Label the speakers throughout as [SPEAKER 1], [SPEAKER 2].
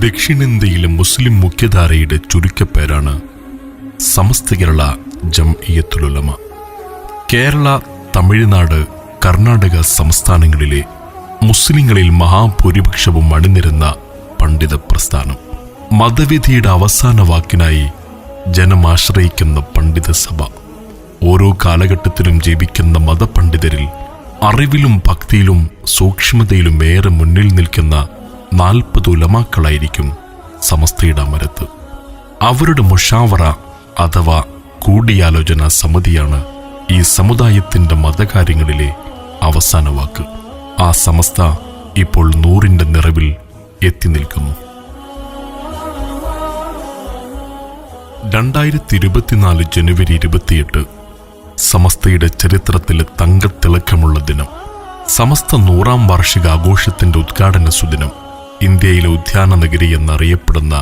[SPEAKER 1] ദക്ഷിണേന്ത്യയിലെ മുസ്ലിം മുഖ്യധാരയുടെ ചുരുക്കപ്പേരാണ് സമസ്ത കേരള ജംഇയ്യത്തുൽ ഉലമ. കേരള, തമിഴ്നാട്, കർണാടക സംസ്ഥാനങ്ങളിലെ മുസ്ലിങ്ങളിൽ മഹാഭൂരിപക്ഷവും അണിനിരുന്ന പണ്ഡിത പ്രസ്ഥാനം. മതവിധിയുടെ അവസാന വാക്കിനായി ജനമാശ്രയിക്കുന്ന പണ്ഡിത സഭ. ഓരോ കാലഘട്ടത്തിലും ജീവിക്കുന്ന മതപണ്ഡിതരിൽ അറിവിലും ഭക്തിയിലും സൂക്ഷ്മതയിലും ഏറെ മുന്നിൽ നിൽക്കുന്ന 40 ഉലമാക്കളായിരിക്കും സമസ്തയുടെ അമരത്ത്. അവരുടെ മുഷാവറ അഥവാ കൂടിയാലോചന സമിതിയാണ് ഈ സമുദായത്തിന്റെ മതകാര്യങ്ങളിലെ അവസാന വാക്ക്. ആ സമസ്ത ഇപ്പോൾ 100ന്റെ നിറവിൽ എത്തി നിൽക്കുന്നു. 2024 ജനുവരി 28 സമസ്തയുടെ ചരിത്രത്തിലെ തങ്കത്തിളക്കമുള്ള ദിനം. സമസ്ത 100ാം വാർഷികാഘോഷത്തിന്റെ ഉദ്ഘാടന സുദിനം. ഇന്ത്യയിലെ ഉദ്യാന നഗരി എന്നറിയപ്പെടുന്ന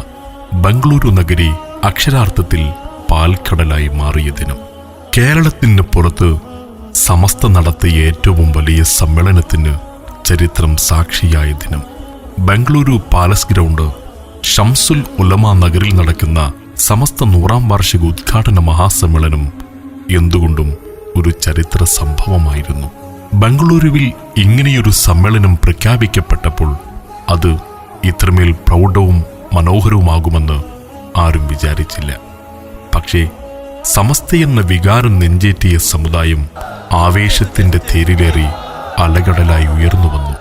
[SPEAKER 1] ബംഗളൂരു നഗരി അക്ഷരാർത്ഥത്തിൽ പാൽക്കടലായി മാറിയ ദിനം. കേരളത്തിന് പുറത്ത് സമസ്ത നടത്തിയ ഏറ്റവും വലിയ സമ്മേളനത്തിന് ചരിത്രം സാക്ഷിയായ ദിനം. ബംഗളൂരു പാലസ് ഗ്രൗണ്ട് ഷംസുൽ ഉലമ നഗറിൽ നടക്കുന്ന സമസ്ത 100ാം വാർഷിക ഉദ്ഘാടന മഹാസമ്മേളനം എന്തുകൊണ്ടും ഒരു ചരിത്ര സംഭവമായിരുന്നു. ബംഗളൂരുവിൽ ഇങ്ങനെയൊരു സമ്മേളനം പ്രഖ്യാപിക്കപ്പെട്ടപ്പോൾ അത് ഇത്രമേൽ പ്രൗഢവും മനോഹരവുമാകുമെന്ന് ആരും വിചാരിച്ചില്ല. പക്ഷേ സമസ്തയെന്ന വികാരം നെഞ്ചേറ്റിയ സമുദായം ആവേശത്തിന്റെ തേരിലേറി അലകടലായി ഉയർന്നു വന്നു.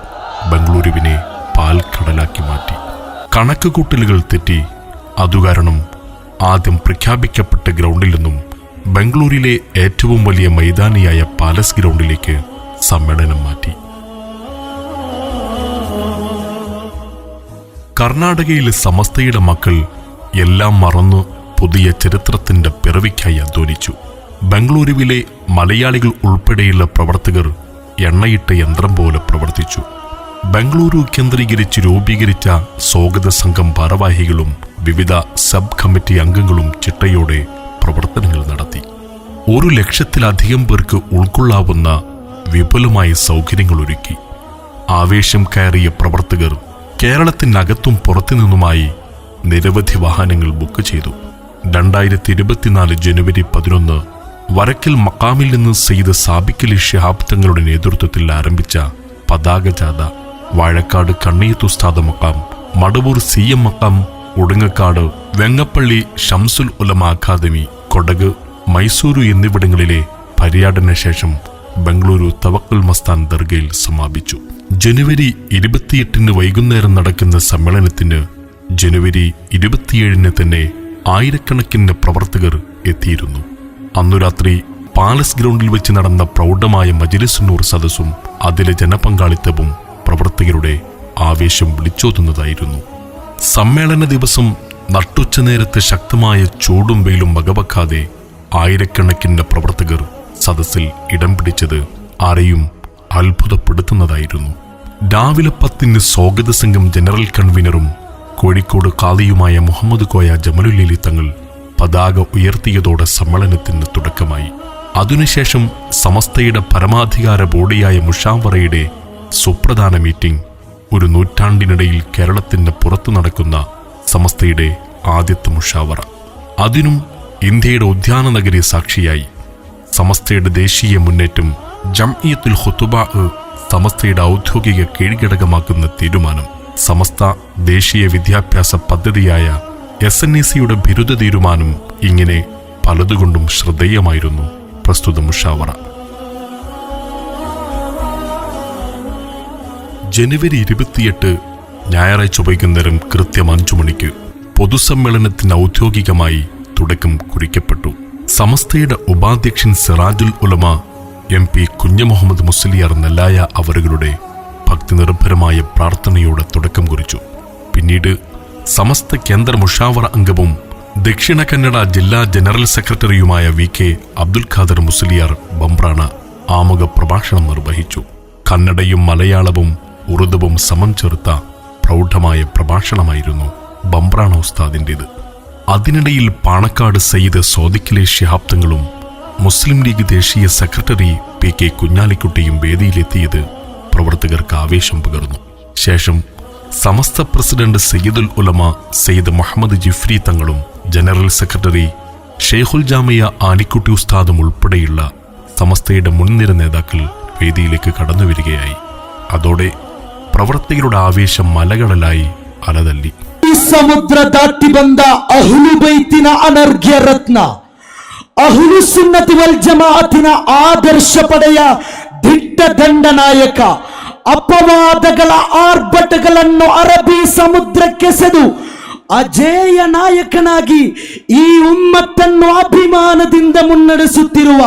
[SPEAKER 1] ബംഗളൂരുവിനെ പാൽക്കടലാക്കി മാറ്റി. കണക്കുകൂട്ടലുകൾ തെറ്റി. അതുകാരണം ആദ്യം പ്രഖ്യാപിക്കപ്പെട്ട ഗ്രൗണ്ടിൽ നിന്നും ബംഗളൂരിലെ ഏറ്റവും വലിയ മൈതാനിയായ പാലസ് ഗ്രൗണ്ടിലേക്ക് സമ്മേളനം മാറ്റി. കർണാടകയിലെ സമസ്തയുടെ മക്കൾ എല്ലാം മറന്നു പുതിയ ചരിത്രത്തിന്റെ പിറവിക്കായി അധ്വാനിച്ചു. ബംഗളൂരുവിലെ മലയാളികൾ ഉൾപ്പെടെയുള്ള പ്രവർത്തകർ എണ്ണയിട്ട യന്ത്രം പോലെ പ്രവർത്തിച്ചു. ബംഗളൂരു കേന്ദ്രീകരിച്ച് രൂപീകരിച്ച സ്വാഗത സംഘം ഭാരവാഹികളും വിവിധ സബ് കമ്മിറ്റി അംഗങ്ങളും ചിട്ടയോടെ പ്രവർത്തനങ്ങൾ നടത്തി. 100,000-ലധികം പേർക്ക് ഉൾക്കൊള്ളാവുന്ന വിപുലമായ സൗകര്യങ്ങൾ ഒരുക്കി. ആവേശം കയറിയ പ്രവർത്തകർ കേരളത്തിനകത്തും പുറത്തുനിന്നുമായി നിരവധി വാഹനങ്ങൾ ബുക്ക് ചെയ്തു. 2024 ജനുവരി 11 വരക്കൽ മക്കാമിൽ നിന്ന് സെയ്ദ് സാബിക്കലി ശിഹാബ് തങ്ങളുടെ നേതൃത്വത്തിൽ ആരംഭിച്ച പതാക ജാഥ വാഴക്കാട് കണ്ണിയത്ത് ഉസ്താദ് മക്കാം, മടവൂർ CM മക്കാം, ഉടുങ്ങക്കാട് വെങ്ങപ്പള്ളി ഷംസുൽ ഉലമ അക്കാദമി, കൊടക്, മൈസൂരു എന്നിവിടങ്ങളിലെ പര്യടന ശേഷം ബംഗളൂരു തവക്കുൽ മസ്താൻ ദർഗയിൽ സമാപിച്ചു. ജനുവരി 28 വൈകുന്നേരം നടക്കുന്ന സമ്മേളനത്തിന് ജനുവരി 27 തന്നെ ആയിരക്കണക്കിന് പ്രവർത്തകർ എത്തിയിരുന്നു. അന്നു രാത്രി പാലസ് ഗ്രൗണ്ടിൽ വെച്ച് നടന്ന പ്രൗഢമായ മജ്‌ലിസുന്നൂർ സദസ്സും അതിലെ ജനപങ്കാളിത്തവും പ്രവർത്തകരുടെ ആവേശം വിളിച്ചോതുന്നതായിരുന്നു. സമ്മേളന ദിവസം നട്ടുച്ച നേരത്തെ ശക്തമായ ചൂടും വെയിലും വകവെക്കാതെ ആയിരക്കണക്കിന് പ്രവർത്തകർ സദസ്സിൽ ഇടം പിടിച്ചത് ആരെയും അത്ഭുതപ്പെടുത്തുന്നതായിരുന്നു. രാവിലെ 10 സ്വാഗത സംഘം ജനറൽ കൺവീനറും കോഴിക്കോട് ഖാദിയുമായ മുഹമ്മദ് കോയ ജമലുല്ലി തങ്ങൾ പതാക ഉയർത്തിയതോടെ സമ്മേളനത്തിന് തുടക്കമായി. അതിനുശേഷം സമസ്തയുടെ പരമാധികാര ബോഡിയായ മുഷാവറയുടെ സുപ്രധാന മീറ്റിംഗ്. ഒരു നൂറ്റാണ്ടിനിടയിൽ കേരളത്തിന് പുറത്തു നടക്കുന്ന സമസ്തയുടെ ആദ്യത്തെ മുഷാവറ. അതിനും ഇന്ത്യയുടെ ഉദ്യാന നഗരി സാക്ഷിയായി. സമസ്തയുടെ ദേശീയ മുന്നേറ്റം, ജംഇയ്യത്തുൽ ഖുതുബാ സമസ്തയുടെ ഔദ്യോഗിക കീഴ്ഘടകമാക്കുന്ന തീരുമാനം, സമസ്ത ദേശീയ വിദ്യാഭ്യാസ പദ്ധതിയായ SNAC-യുടെ ബിരുദ തീരുമാനം, ഇങ്ങനെ പലതുകൊണ്ടും ശ്രദ്ധേയമായിരുന്നു പ്രസ്തുത മുഷാവറ. ജനുവരി 28 ഞായറാഴ്ച വൈകുന്നേരം കൃത്യം 5 മണിക്ക് പൊതുസമ്മേളനത്തിന് ഔദ്യോഗികമായി തുടക്കം കുറിക്കപ്പെട്ടു. സമസ്തയുടെ ഉപാധ്യക്ഷൻ സിറാജുൽ ഉലമ MP കുഞ്ഞമുഹമ്മദ് മുസ്ലിയാർ നെല്ലായ അവരുടെ ഭക്തി നിർഭരമായ പ്രാർത്ഥനയോടെ തുടക്കം കുറിച്ചു. പിന്നീട് സമസ്ത കേന്ദ്ര മുഷാവറ അംഗവും ദക്ഷിണ കന്നഡ ജില്ലാ ജനറൽ സെക്രട്ടറിയുമായ VK അബ്ദുൽ ഖാദർ മുസ്ലിയാർ ബംബ്രാണ ആമുഖ പ്രഭാഷണം നിർവഹിച്ചു. കന്നഡയും മലയാളവും ഉറുദുവും സമം ചേർത്ത പ്രൗഢമായ പ്രഭാഷണമായിരുന്നു ബംബ്രാണ ഉസ്താദിൻ്റെത്. അതിനിടയിൽ പാണക്കാട് സയ്യിദ് സ്വാദിഖലി ശിഹാബ് തങ്ങളും മുസ്ലിം ലീഗ് ദേശീയ സെക്രട്ടറി PK കുഞ്ഞാലിക്കുട്ടിയും വേദിയിലെത്തിയത് പ്രവർത്തകർക്ക് ആവേശം പകർന്നു. ശേഷം സമസ്ത പ്രസിഡന്റ് സയ്യിദുൽ ഉലമ സയ്യിദ് മുഹമ്മദ് ജിഫ്രി തങ്ങളും ജനറൽ സെക്രട്ടറി ഷെയ്ഖുൽ ജാമിയ ആലിക്കുട്ടി ഉസ്താദും ഉൾപ്പെടെയുള്ള സമസ്തയുടെ മുൻനിര നേതാക്കൾ വേദിയിലേക്ക് കടന്നുവരികയായി. അതോടെ പ്രവർത്തകരുടെ ആവേശം മലകടലായി അലതല്ലി.
[SPEAKER 2] ಈ ಸಮುದ್ರ ದಾಟಿ ಬಂದ ಅಹ್ಲು ಬೈತಿನ ಅನರ್ಘ್ಯ ರತ್ನ, ಅಹ್ಲು ಸುನ್ನತಿ ವಲ್ ಜಮಾಅತಿನ ಆದರ್ಶ ಪಡೆಯ ದಿಟ್ಟ ದಂಡನಾಯಕ, ಅಪವಾದಗಳ ಆರ್ಭಟಗಳನ್ನು ಅರಬ್ಬಿ ಸಮುದ್ರಕ್ಕೆಸೆದು ಅಜೇಯ ನಾಯಕನಾಗಿ ಈ ಉಮ್ಮತ್ತನ್ನು ಅಭಿಮಾನದಿಂದ ಮುನ್ನಡೆಸುತ್ತಿರುವ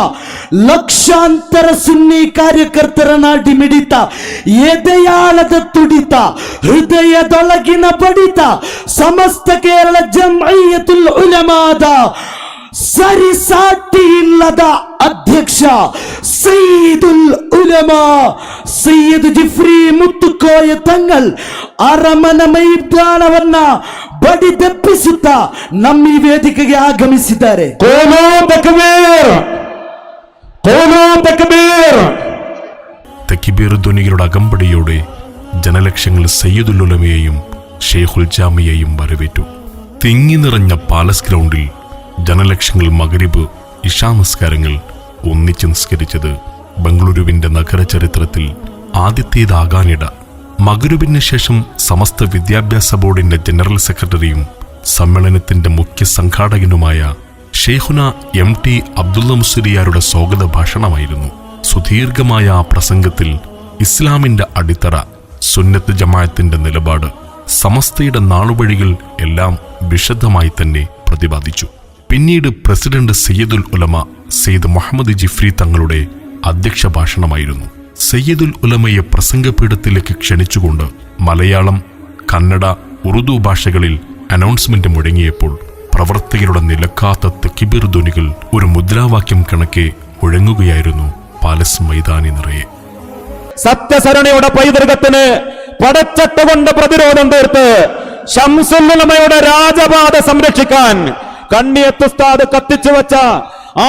[SPEAKER 2] ಲಕ್ಷಾಂತರ ಸುನ್ನಿ ಕಾರ್ಯಕರ್ತರ ನಾಡಿ ಮಿಡಿತ, ಎದೆಯಾಳದ ತುಡಿತ, ಹೃದಯದೊಳಗಿನ ಬಡಿತ ಸಮಸ್ತ ಕೇರಳ ಜಮ್ಇಯ್ಯತುಲ್ ಉಲಮಾದ ಸರಿಸಾಟಿ ಇಲ್ಲದ ಅಧ್ಯಕ್ಷ ಸಯ್ಯಿದುಲ್ ಉಲಮಾ ಸಯ್ಯದ್ ಜಿಫ್ರಿ ಮುತ್ತುಕೋಯ ತಂಗಳ್ ಅರಮನ ಮೈದಾನವನ್ನ ಬಡಿದೆಪ್ಪಿಸುತ್ತಾ ನಮ್ಮ ಈ ವೇದಿಕೆಗೆ ಆಗಮಿಸಿದ್ದಾರೆ.
[SPEAKER 1] തക്ബീർ ധ്വനികളുടെ അകമ്പടിയോടെ ജനലക്ഷങ്ങൾ സയ്യിദുൽ ഉലമയെയും ഷെയ്ഖുൽ ജാമിയയും വരവേറ്റു. തിങ്ങി നിറഞ്ഞ പാലസ് ഗ്രൗണ്ടിൽ ജനലക്ഷങ്ങൾ മഗ്രിബ് ഇശാ നിസ്കാരങ്ങൾ ഒന്നിച്ച് നിസ്കരിച്ചത് ബംഗളൂരുവിന്റെ നഗര ചരിത്രത്തിൽ ആദ്യത്തേതാകാനിട. മഗ്രിബിന് ശേഷം സമസ്ത വിദ്യാഭ്യാസ ബോർഡിന്റെ ജനറൽ സെക്രട്ടറിയും സമ്മേളനത്തിന്റെ മുഖ്യ സംഘാടകനുമായ ഷെയ്ഖുന MT അബ്ദുള്ള മുസ്ലിയാരുടെ സ്വാഗത ഭാഷണമായിരുന്നു. സുദീർഘമായ ആ പ്രസംഗത്തിൽ ഇസ്ലാമിന്റെ അടിത്തറ, സുന്നത്ത് ജമാഅത്തിന്റെ നിലപാട്, സമസ്തയുടെ നാളുവഴികൾ എല്ലാം വിശദമായി തന്നെ പ്രതിപാദിച്ചു. പിന്നീട് പ്രസിഡന്റ് സയ്യിദുൽ ഉലമ സയ്യിദ് മുഹമ്മദ് ജിഫ്രി തങ്ങളുടെ അധ്യക്ഷ ഭാഷണമായിരുന്നു. സയ്യിദുൽ ഉലമയെ പ്രസംഗപീഠത്തിലേക്ക് ക്ഷണിച്ചുകൊണ്ട് മലയാളം, കന്നഡ, ഉറുദു ഭാഷകളിൽ അനൗൺസ്മെന്റ് മുഴങ്ങിയപ്പോൾ പ്രവർത്തകരുടെ നിലക്കാത്ത തക്ബീർ ധ്വനികൾ ഒരു മുദ്രാവാക്യം കണക്കെ മുഴങ്ങുകയായിരുന്നു പാലസ് മൈതാനി നിറയെ.
[SPEAKER 3] സത്യസരണിയുടെ പൈതൃകത്തിന് പടച്ചട്ട കൊണ്ട് പ്രതിരോധം തീർത്ത് ശംസുൽ ഉലമയുടെ രാജപാത സംരക്ഷിക്കാൻ കണ്ണിയത്ത് ഉസ്താദ് കത്തിച്ചു വെച്ച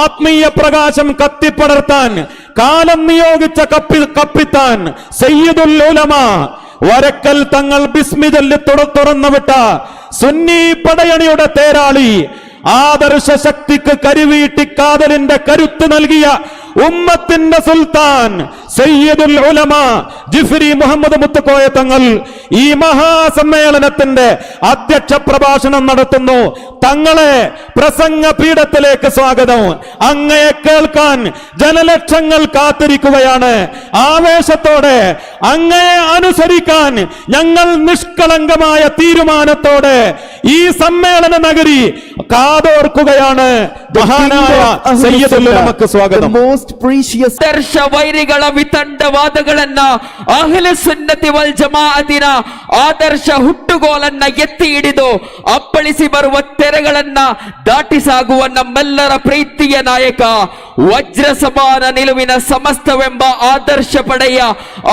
[SPEAKER 3] ആത്മീയ പ്രകാശം കത്തിപ്പടർത്താൻ കാലം നിയോഗിച്ച കപ്പിത്താൻ സയ്യിദുൽ ഉലമ വരക്കൽ തങ്ങൾ ബിസ്മി ചൊല്ലി തുറന്നുവിട്ട സുന്നി പടയണിയുടെ തേരാളി, ആദർശ ശക്തിക്ക് കരുവീട്ടി കാതലിന്റെ കരുത്ത് നൽകിയ ഉമ്മത്തിന്റെ സുൽത്താൻ സയ്യിദുൽ ഉലമ ജിഫ്രി മുഹമ്മദ് മുത്തുക്കോയ തങ്ങൾ ഈ മഹാസമ്മേളനത്തിന്റെ അധ്യക്ഷ പ്രഭാഷണം നടത്തുന്നു. തങ്ങളെ പ്രസംഗ പീഠത്തിലേക്ക് സ്വാഗതം. അങ്ങയെ കേൾക്കാൻ ജനലക്ഷങ്ങൾ കാത്തിരിക്കുകയാണ്. ആവേശത്തോടെ അങ്ങയെ അനുസരിക്കാൻ ഞങ്ങൾ നിഷ്കളങ്കമായ തീരുമാനത്തോടെ ഈ സമ്മേളന നഗരി കാതോർക്കുകയാണ്. മഹാനായ സയ്യിദുൽ ഉലമക്ക് സ്വാഗതം.
[SPEAKER 4] ವೈರಿಗಳ ವಿತಂಡವಾದಗಳನ್ನ ಅಹ್ಲು ಸುನ್ನತಿ ವಲ್ ಜಮಾಅತಿನ ಆದರ್ಶ ಹುಟ್ಟುಗೋಲನ್ನ ಎತ್ತಿ ಹಿಡಿದು ಅಪ್ಪಳಿಸಿ ಬರುವ ತೆರೆಗಳನ್ನ ದಾಟಿ ಸಾಗುವ ನಮ್ಮೆಲ್ಲರ ಪ್ರೀತಿಯ ನಾಯಕ, ವಜ್ರ ಸಮಾನ ನಿಲುವಿನ ಸಮಸ್ತವೆಂಬ ಆದರ್ಶ ಪಡೆಯ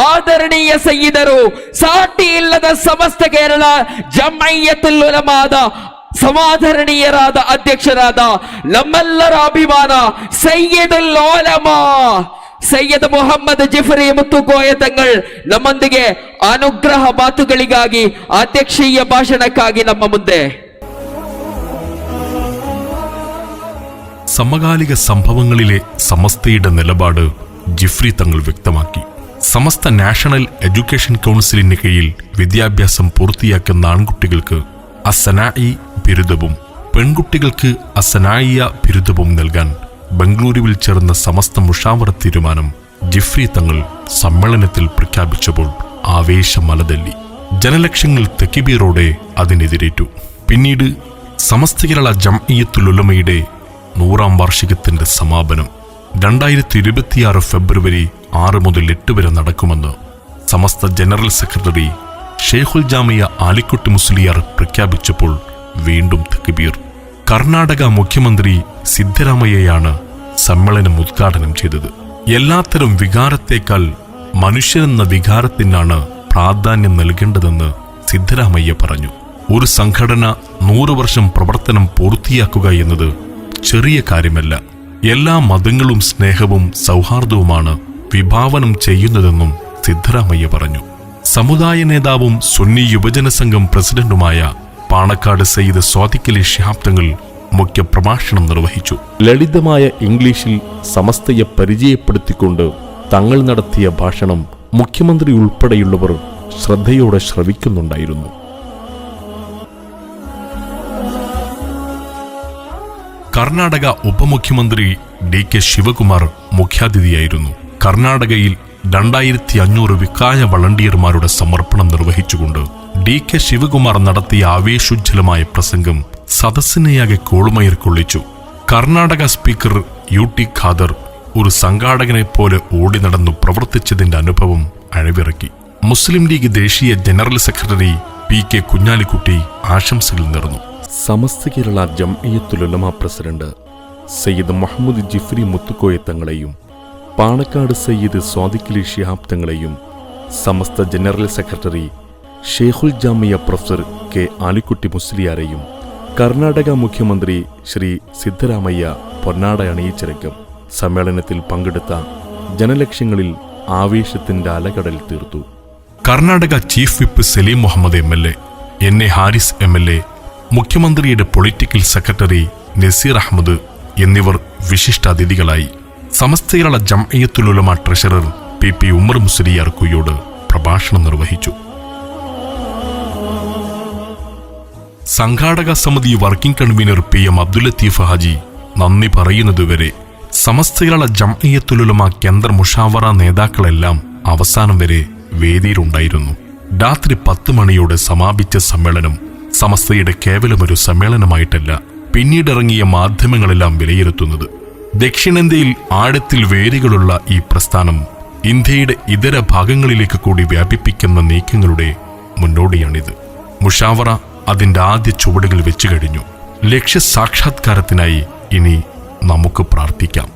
[SPEAKER 4] ಆದರಣೀಯ ಸಯ್ಯಿದರು, ಸಾಟಿ ಇಲ್ಲದ ಸಮಸ್ತ ಕೇರಳ ಜಮ್ಇಯ್ಯತುಲ್ ಉಲಮಾದ ಸಮಾಧರಣೀಯರಾದ ಅಧ್ಯಕ್ಷರಾದ ನಮ್ಮೆಲ್ಲರ ಅಭಿಮಾನ ಸಯ್ಯಿದುಲ್ ಉಲಮಾ ಸಯ್ಯದ್ ಮುಹಮ್ಮದ್ ಜಿಫ್ರಿ ಮುತ್ತುಕೋಯ ತಂಗಳ್ ನಮ್ಮೊಂದಿಗೆ ಅನುಗ್ರಹ ಮಾತುಗಳಿಗಾಗಿ ಅಧ್ಯಕ್ಷೀಯ ಭಾಷಣಕ್ಕಾಗಿ ನಮ್ಮ ಮುಂದೆ.
[SPEAKER 1] സമകാലിക സംഭവങ്ങളിലെ സമസ്തയുടെ നിലപാട് ജിഫ്രി തങ്ങൾ വ്യക്തമാക്കി. സമസ്ത നാഷണൽ എഡ്യൂക്കേഷൻ കൗൺസിലിന് കീഴിൽ വിദ്യാഭ്യാസം പൂർത്തിയാക്കുന്ന ആൺകുട്ടികൾക്ക് അസനായി ബിരുദവും പെൺകുട്ടികൾക്ക് അസനായിയ ബിരുദവും നൽകാൻ ബംഗളൂരുവിൽ ചേർന്ന സമസ്ത മുഷാവറ തീരുമാനം ജിഫ്രി തങ്ങൾ സമ്മേളനത്തിൽ പ്രഖ്യാപിച്ചപ്പോൾ ആവേശമലതല്ലി. ജനലക്ഷങ്ങൾ തക്ബീറോടെ അതിനെതിരേറ്റു. പിന്നീട് സമസ്ത കേരള ജംഇയ്യത്തുൽ ഉലമയുടെ 100ാം വാർഷികത്തിന്റെ സമാപനം 2026 ഫെബ്രുവരി 6 മുതൽ 8 വരെ നടക്കുമെന്ന് സമസ്ത ജനറൽ സെക്രട്ടറി ഷെയ്ഖുൽ ജാമിയ ആലിക്കുട്ടി മുസ്ലിയാർ പ്രഖ്യാപിച്ചപ്പോൾ വീണ്ടും തക്ബീർ. കർണാടക മുഖ്യമന്ത്രി സിദ്ധരാമയ്യയാണ് സമ്മേളനം ഉദ്ഘാടനം ചെയ്തത്. എല്ലാത്തരം വികാരത്തേക്കാൾ മനുഷ്യനെന്ന വികാരത്തിനാണ് പ്രാധാന്യം നൽകേണ്ടതെന്ന് സിദ്ധരാമയ്യ പറഞ്ഞു. ഒരു സംഘടന 100 വർഷം പ്രവർത്തനം പൂർത്തിയാക്കുക എന്നത് ചെറിയ കാര്യമല്ല. എല്ലാ മതങ്ങളും സ്നേഹവും സൗഹാർദ്ദവുമാണ് വിഭാവനം ചെയ്യുന്നതെന്നും സിദ്ധരാമയ്യ പറഞ്ഞു. സമുദായ നേതാവും സുന്നി യുവജന സംഘം പ്രസിഡന്റുമായ പാണക്കാട് സയ്യിദ് സ്വാദിഖലി ശിഹാബ് തങ്ങൾ മുഖ്യ പ്രഭാഷണം നിർവഹിച്ചു. ലളിതമായ ഇംഗ്ലീഷിൽ സമസ്തയെ പരിചയപ്പെടുത്തിക്കൊണ്ട് തങ്ങൾ നടത്തിയ ഭാഷണം മുഖ്യമന്ത്രി ഉൾപ്പെടെയുള്ളവർ ശ്രദ്ധയോടെ ശ്രവിക്കുന്നുണ്ടായിരുന്നു. കർണാടക ഉപമുഖ്യമന്ത്രി DK ശിവകുമാർ മുഖ്യാതിഥിയായിരുന്നു. കർണാടകയിൽ 2500 വിക്കായ വളണ്ടിയർമാരുടെ സമർപ്പണം നിർവഹിച്ചുകൊണ്ട് DK ശിവകുമാർ നടത്തിയ ആവേശോജ്ജലമായ പ്രസംഗം സദസ്സിനെയാകെ കോളുമയർ കൊള്ളിച്ചു. കർണാടക സ്പീക്കർ UT ഖാദർ ഒരു സംഘാടകനെ പോലെ ഓടി നടന്നു പ്രവർത്തിച്ചതിന്റെ അനുഭവം അഴവിറക്കി. മുസ്ലിം ലീഗ് ദേശീയ ജനറൽ സെക്രട്ടറി PK കുഞ്ഞാലിക്കുട്ടി ആശംസകൾ നേർന്നു. സമസ്ത കേരള ജംഇയ്യത്തുൽ ഉലമ പ്രസിഡന്റ് സയ്യിദ് മുഹമ്മദ് ജിഫ്രി മുത്തുക്കോയ തങ്ങളെയും പാണക്കാട് സയ്യിദ് സ്വാദിഖലി ശിഹാബ് തങ്ങളെയും സമസ്ത ജനറൽ സെക്രട്ടറി ഷെയ്ഖുൽ ജാമിയ പ്രൊഫസർ K ആലിക്കുട്ടി മുസ്ലിയാരെയും കർണാടക മുഖ്യമന്ത്രി ശ്രീ സിദ്ധരാമയ്യ പൊന്നാട അണിയിച്ചിറക്കും സമ്മേളനത്തിൽ പങ്കെടുത്ത ജനലക്ഷങ്ങളിൽ ആവേശത്തിന്റെ അലകടൽ തീർത്തു. Karnataka chief whip Saleem Muhammad MLA, NA Haris MLA, മുഖ്യമന്ത്രിയുടെ പൊളിറ്റിക്കൽ സെക്രട്ടറി നസീർ അഹമ്മദ് എന്നിവർ വിശിഷ്ടാതിഥികളായി. സമസ്ത കേരള ജംഇയ്യത്തുൽ ഉലമ ട്രഷറർ PP ഉമർ മുസ്ലിയാർ കുയ്യോട് പ്രഭാഷണം നിർവഹിച്ചു. സംഘാടക സമിതി working convenor PM Abdul Latheef Haji നന്ദി പറയുന്നതുവരെ സമസ്ത കേരള ജംഇയ്യത്തുൽ ഉലമ കേന്ദ്ര മുഷാവറ നേതാക്കളെല്ലാം അവസാനം വരെ വേദിയിലുണ്ടായിരുന്നു. രാത്രി 10 മണിയോടെ സമാപിച്ച സമ്മേളനം സമസ്തയുടെ കേവലമൊരു സമ്മേളനമായിട്ടല്ല പിന്നീടിറങ്ങിയ മാധ്യമങ്ങളെല്ലാം വിലയിരുത്തുന്നത്. ദക്ഷിണേന്ത്യയിൽ ആഴത്തിൽ വേരുകളുള്ള ഈ പ്രസ്ഥാനം ഇന്ത്യയുടെ ഇതര ഭാഗങ്ങളിലേക്ക് കൂടി വ്യാപിപ്പിക്കുന്ന നീക്കങ്ങളുടെ മുന്നോടിയാണിത്. മുഷാവറ അതിന്റെ ആദ്യ ചുവടുകൾ വെച്ചു കഴിഞ്ഞു. ലക്ഷ്യ സാക്ഷാത്കാരത്തിനായി ഇനി നമുക്ക് പ്രാർത്ഥിക്കാം.